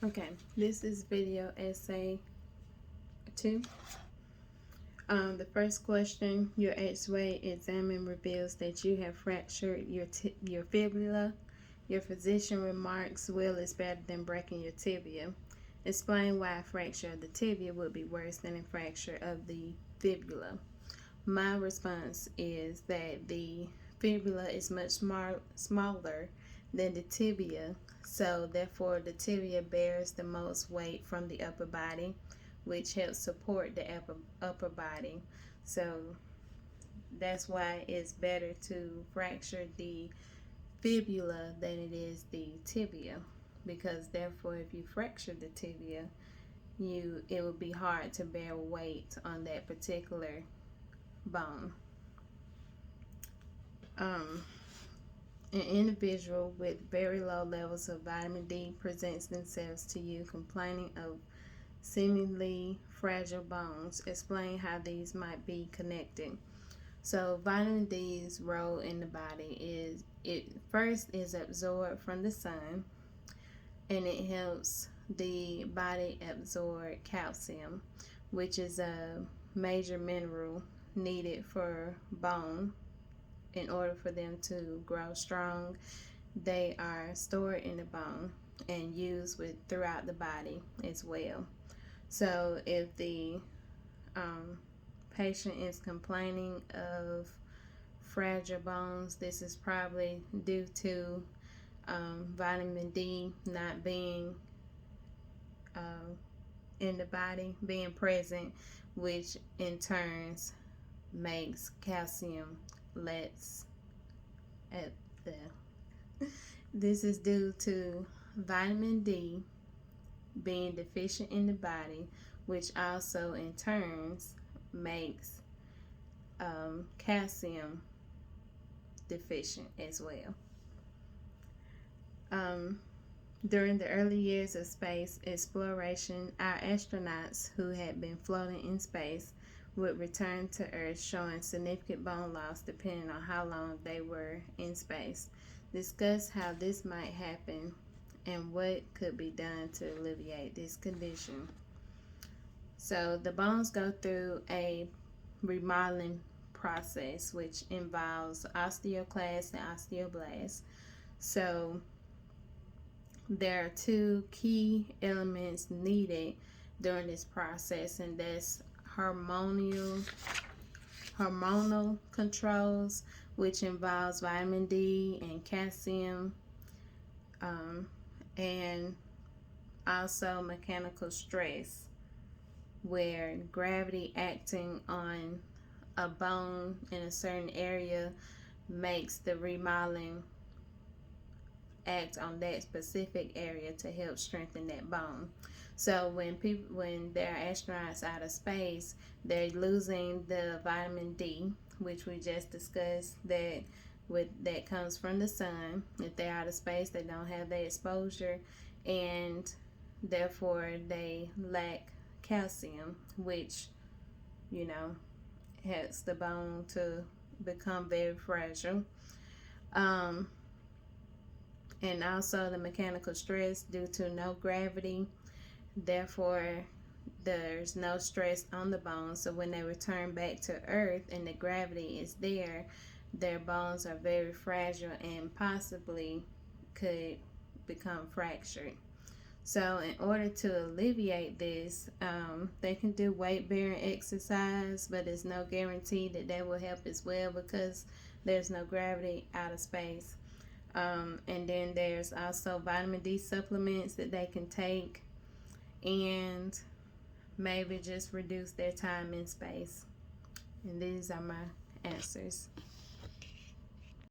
Okay, this is video essay 2. The first question, your X-ray exam reveals that you have fractured your fibula. Your physician remarks, well, it's better than breaking your tibia. Explain why a fracture of the tibia would be worse than a fracture of the fibula. My response is that the fibula is much smaller than the tibia, so therefore the tibia bears the most weight from the upper body, which helps support the upper body. So that's why it's better to fracture the fibula than it is the tibia, because therefore if you fracture the tibia, it would be hard to bear weight on that particular bone. An individual with very low levels of vitamin D presents themselves to you complaining of seemingly fragile bones. Explain how these might be connected. So vitamin D's role in the body is, it first is absorbed from the sun, and it helps the body absorb calcium, which is a major mineral needed for bone. In order for them to grow strong, they are stored in the bone and used throughout the body as well. So if the patient is complaining of fragile bones, this is probably due to vitamin D not being in the body, being present, which in turns makes calcium less at the. This is due to vitamin D being deficient in the body, which also in turns makes calcium deficient as well. During the early years of space exploration, our astronauts who had been floating in space would return to Earth showing significant bone loss depending on how long they were in space. Discuss how this might happen and what could be done to alleviate this condition. So the bones go through a remodeling process which involves osteoclast and osteoblast. So there are two key elements needed during this process, and that's hormonal controls, which involves vitamin D and calcium, and also mechanical stress, where gravity acting on a bone in a certain area makes the remodeling act on that specific area to help strengthen that bone. So when there are astronauts out of space, they're losing the vitamin D, which we just discussed, that comes from the sun. If they're out of space, they don't have that exposure, and therefore they lack calcium, which helps the bone to become very fragile. And also the mechanical stress due to no gravity, therefore there's no stress on the bones. So when they return back to Earth and the gravity is there, their bones are very fragile and possibly could become fractured. So in order to alleviate this, they can do weight bearing exercise, but there's no guarantee that will help as well, because there's no gravity out of space. And then there's also vitamin D supplements that they can take, and maybe just reduce their time in space. And these are my answers.